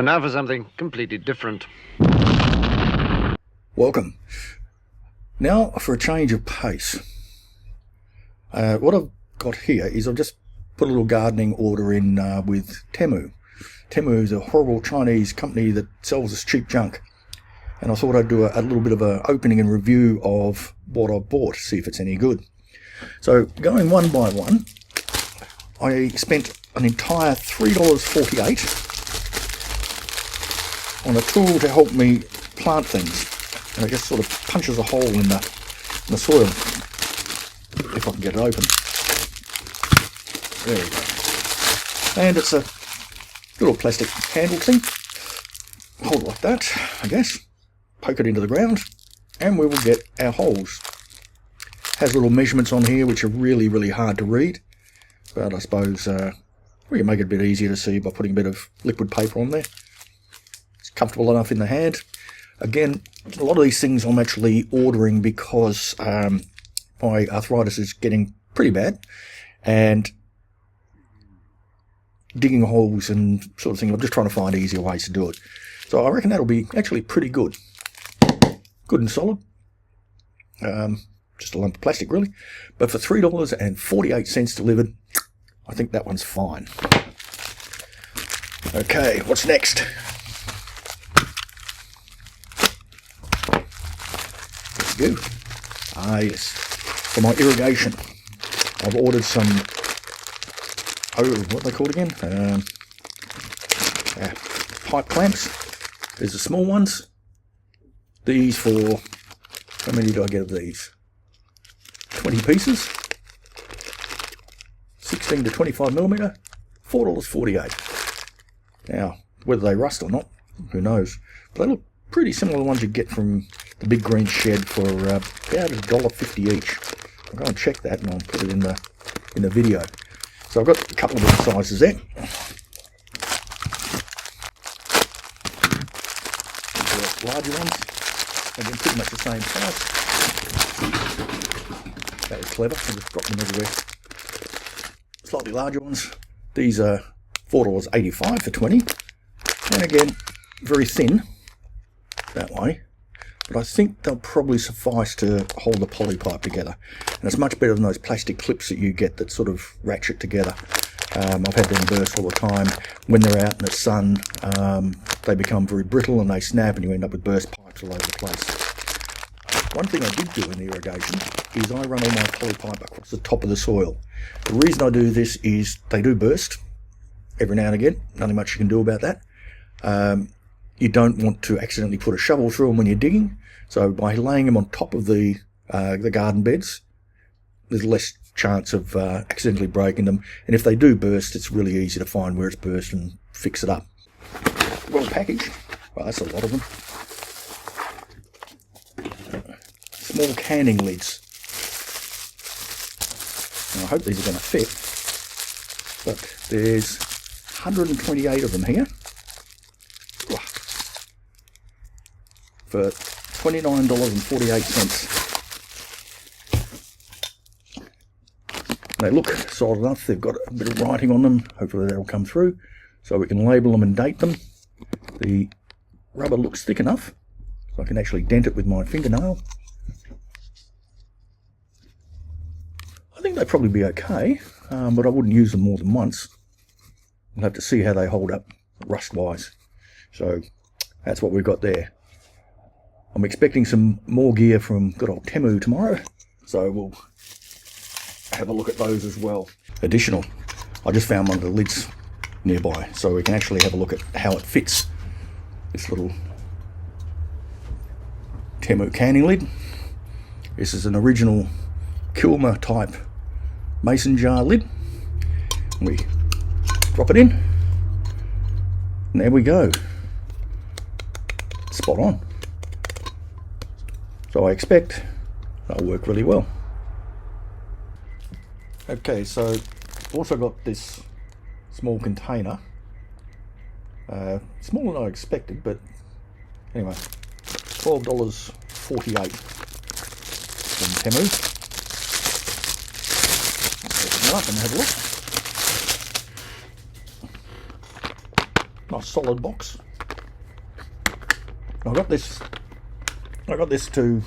And now for something completely different. Welcome. Now for a change of pace. What I've got here is I've just put a little gardening order in with Temu. Temu is a horrible Chinese company that sells us cheap junk. And I thought I'd do a little bit of an opening and review of what I've bought, see if it's any good. So going one by one, I spent an entire $3.48 on a tool to help me plant things. And it just sort of punches a hole in the soil, if I can get it open. There we go. And it's a little plastic handle thing. Hold it like that, I guess. Poke it into the ground, and we will get our holes. Has little measurements on here which are really, really hard to read, but I suppose we can make it a bit easier to see by putting a bit of liquid paper on there. It's comfortable enough in the hand. Again, a lot of these things I'm actually ordering because my arthritis is getting pretty bad, and digging holes and sort of thing, I'm just trying to find easier ways to do it. So I reckon that'll be actually pretty good. Good and solid. Just a lump of plastic, really. But for $3.48 delivered, I think that one's fine. Okay, what's next? There we go. Ah, yes. For my irrigation, I've ordered some, what are they called again? Pipe clamps. There's the small ones. These for, how many do I get of these? 20 pieces. 16 to 25 millimeter. $4.48. Now, whether they rust or not, who knows? But they look pretty similar to the ones you get from the big green shed for about $1.50 each. I'll go and check that and I'll put it in the video. So I've got a couple of different sizes there. These are larger ones. Again, pretty much the same size. That was clever. I just dropped them everywhere. Slightly larger ones. These are $4.85 for 20. And again, very thin that way. But I think they'll probably suffice to hold the poly pipe together. And it's much better than those plastic clips that you get that sort of ratchet together. I've had them burst all the time. When they're out in the sun, they become very brittle and they snap and you end up with burst pipes all over the place. One thing I did do in the irrigation is I run all my poly pipe across the top of the soil. The reason I do this is they do burst every now and again. Nothing much you can do about that. You don't want to accidentally put a shovel through them when you're digging. So by laying them on top of the garden beds, there's less chance of accidentally breaking them. And if they do burst, it's really easy to find where it's burst and fix it up. Well packaged. Well, that's a lot of them. Small canning lids. Now, I hope these are going to fit. But there's 128 of them here. For $29.48. They look solid enough. They've got a bit of writing on them. Hopefully that'll come through. So we can label them and date them. The rubber looks thick enough so I can actually dent it with my fingernail. I think they'd probably be okay, but I wouldn't use them more than once. We'll have to see how they hold up rust-wise. So that's what we've got there. I'm expecting some more gear from good old Temu tomorrow, so we'll have a look at those as well. Additional, I just found one of the lids nearby, so we can actually have a look at how it fits. This little Temu canning lid. This is an original Kilmer type mason jar lid. We drop it in, and there we go. Spot on. So I expect that'll work really well. Okay, so also got this small container. Smaller than I expected, but anyway, $12.48 from Temu. Open it up and have a look. Nice solid box. I got this to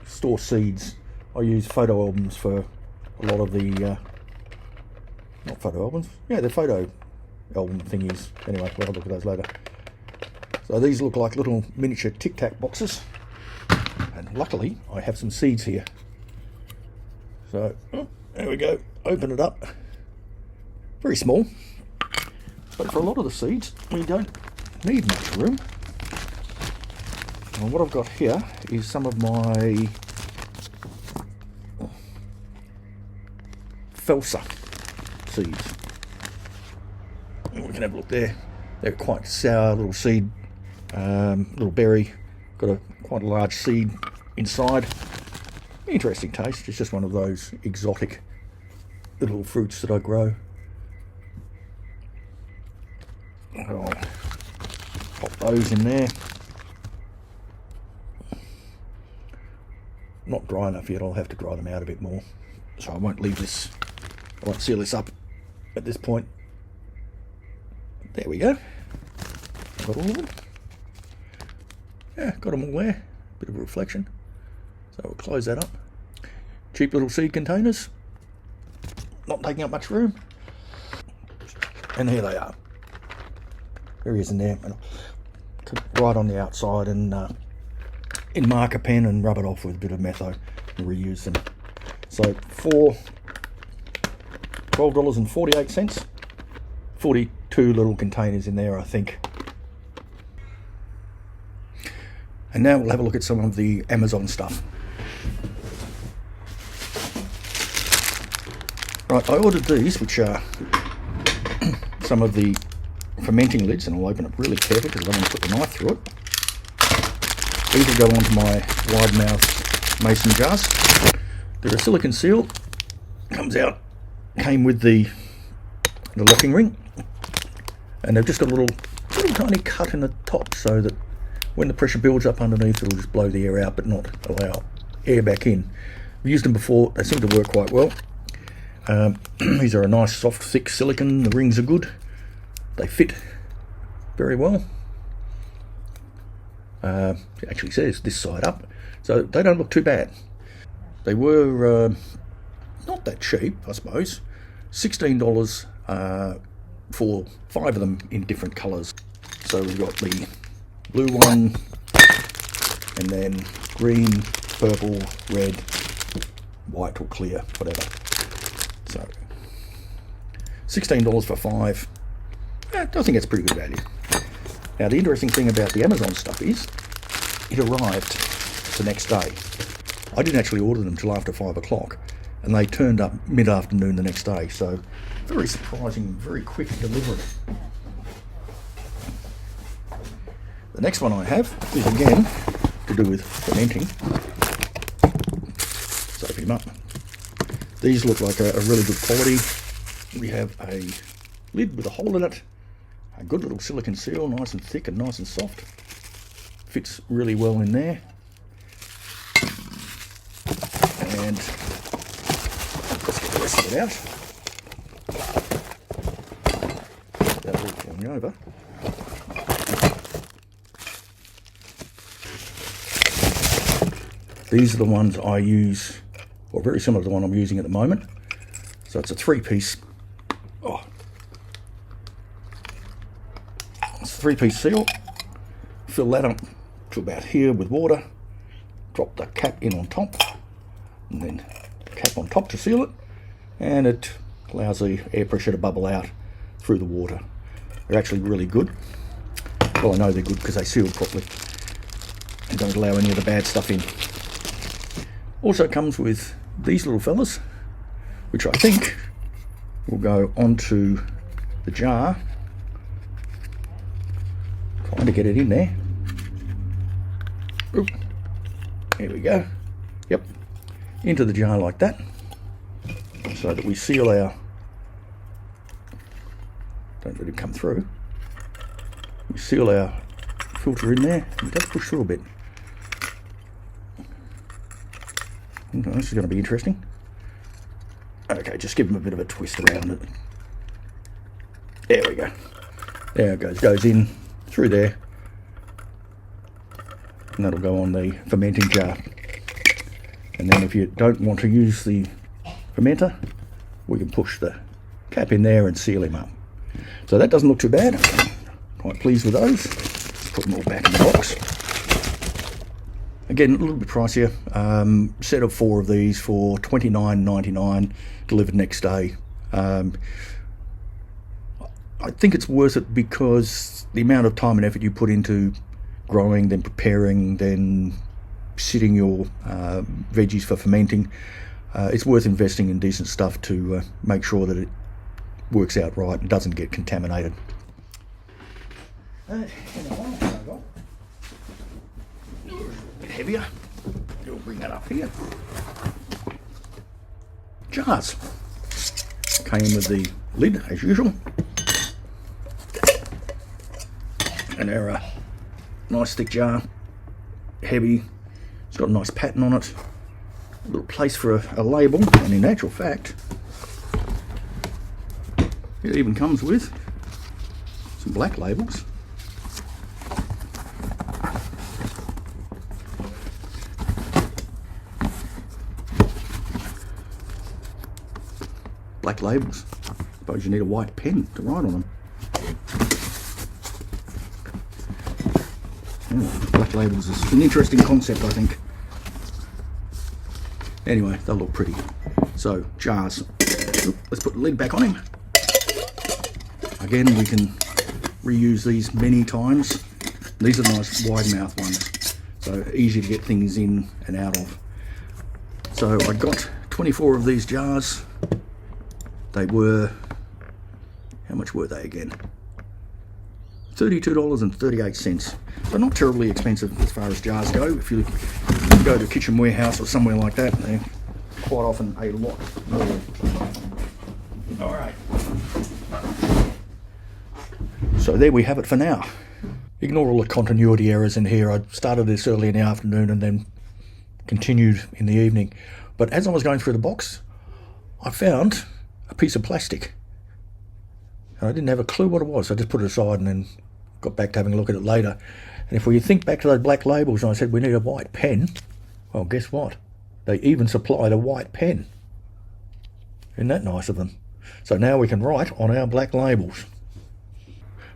store seeds. I use photo albums for a lot of the not photo albums, yeah, the photo album thingies. Anyway, we'll have a look at those later. So these look like little miniature Tic Tac boxes, and luckily I have some seeds here. So there we go, open it up. Very small, but for a lot of the seeds we don't need much room. And what I've got here is some of my Felsa seeds. We can have a look there. They're quite sour little seed, little berry. Got quite a large seed inside. Interesting taste. It's just one of those exotic little fruits that I grow. I'll pop those in there. Not dry enough yet. I'll have to dry them out a bit more. So I won't leave this. I won't seal this up at this point. There we go. Got all of them. Yeah, got them all there. Bit of a reflection. So we'll close that up. Cheap little seed containers. Not taking up much room. And here they are. There in there. Right on the outside, and in marker pen, and rub it off with a bit of metho and reuse them. So for $12.48, 42 little containers in there, I think. And now we'll have a look at some of the Amazon stuff. Right, I ordered these, which are some of the fermenting lids, and I'll open it really carefully because I don't want to put the knife through it. These will go onto my wide mouth mason jars. They're a silicone seal, came with the locking ring, and they've just got a little tiny cut in the top so that when the pressure builds up underneath, it'll just blow the air out but not allow air back in. I've used them before, they seem to work quite well. These are a nice soft thick silicone, the rings are good, they fit very well. It actually says this side up, so they don't look too bad. They were not that cheap, I suppose. $16 for 5 of them in different colours. So we've got the blue one, and then green, purple, red, white or clear, whatever. So $16 for 5. I think it's pretty good value. Now the interesting thing about the Amazon stuff is it arrived the next day. I didn't actually order them till after 5 o'clock, and they turned up mid-afternoon the next day. So very surprising, very quick delivery. The next one I have is again to do with fermenting. So open them up. These look like a really good quality. We have a lid with a hole in it, a good little silicone seal, nice and thick and nice and soft. Fits really well in there. And let's get the rest of it out. That'll all falling over. These are the ones I use, or very similar to the one I'm using at the moment. So it's a 3-piece. Oh, it's a 3-piece seal. Fill that up to about here with water. Drop the cap in on top, and then cap on top to seal it. And it allows the air pressure to bubble out through the water. They're actually really good. Well, I know they're good because they seal properly and don't allow any of the bad stuff in. Also comes with these little fellas, which I think will go onto the jar. Trying to get it in there. Oop. There we go. Yep. Into the jar like that, so that we seal our, don't let it come through, we seal our filter in there. It does push through a bit. Okay, this is going to be interesting. Okay, just give them a bit of a twist around it. There we go. There it goes in through there. and that'll go on the fermenting jar. And then if you don't want to use the fermenter, we can push the cap in there and seal him up. So that doesn't look too bad. Quite pleased with those. Put them all back in the box. Again, a little bit pricier. Set of 4 of these for $29.99, delivered next day. I think it's worth it because the amount of time and effort you put into growing, then preparing, then sitting your veggies for fermenting, it's worth investing in decent stuff to make sure that it works out right and doesn't get contaminated. A bit heavier. We'll bring that up here. Jars. Came with the lid as usual. And they're a nice thick jar, heavy. It's got a nice pattern on it. A little place for a label, and in actual fact, it even comes with some black labels. Black labels. Suppose you need a white pen to write on them. Black labels is an interesting concept, I think. Anyway, they'll look pretty. So, jars. Let's put the lid back on him. Again, we can reuse these many times. These are nice wide mouth ones, so easy to get things in and out of. So I got 24 of these jars. They were, how much were they again? $32.38. So not terribly expensive as far as jars go. If you go to Kitchen Warehouse or somewhere like that, they're quite often a lot more. All right. So there we have it for now. Ignore all the continuity errors in here. I started this early in the afternoon and then continued in the evening. But as I was going through the box, I found a piece of plastic. And I didn't have a clue what it was. I just put it aside and then got back to having a look at it later. And if we think back to those black labels and I said we need a white pen, well, guess what? They even supplied a white pen. Isn't that nice of them? So now we can write on our black labels.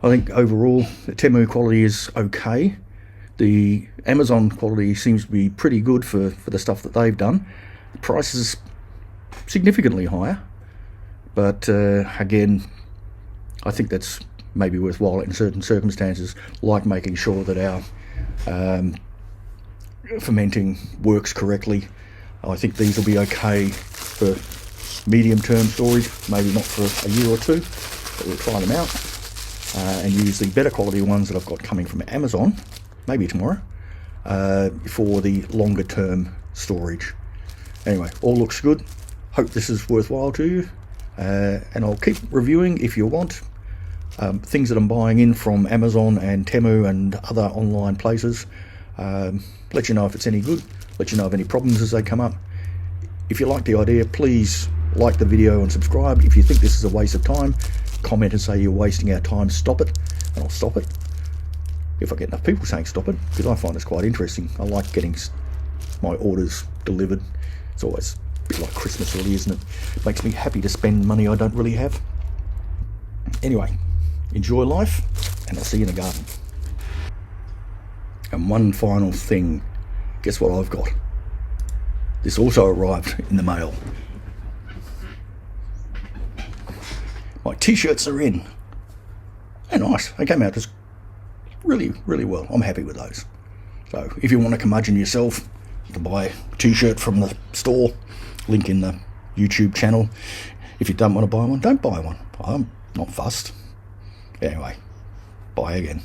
I think overall the Temu quality is okay. The Amazon quality seems to be pretty good for the stuff that they've done. The price is significantly higher, but again, I think that's maybe worthwhile in certain circumstances, like making sure that our fermenting works correctly. I think these will be okay for medium-term storage, maybe not for a year or two, but we'll try them out. And use the better quality ones that I've got coming from Amazon, maybe tomorrow, for the longer term storage. Anyway, all looks good. Hope this is worthwhile to you. And I'll keep reviewing if you want. Things that I'm buying in from Amazon and Temu and other online places. Let you know if it's any good. Let you know of any problems as they come up. If you like the idea, please like the video and subscribe. If you think this is a waste of time, comment and say you're wasting our time, stop it, and I'll stop it. If I get enough people saying stop it, because I find it's quite interesting. I like getting my orders delivered. It's always a bit like Christmas really, isn't it? Makes me happy to spend money I don't really have. Anyway, enjoy life, and I'll see you in the garden. And one final thing, guess what I've got? This also arrived in the mail. My t-shirts are in. They're nice. They came out just really, really well. I'm happy with those. So if you want to curmudgeon yourself to buy a t-shirt from the store, link in the YouTube channel. If you don't want to buy one, don't buy one. I'm not fussed. Anyway, bye again.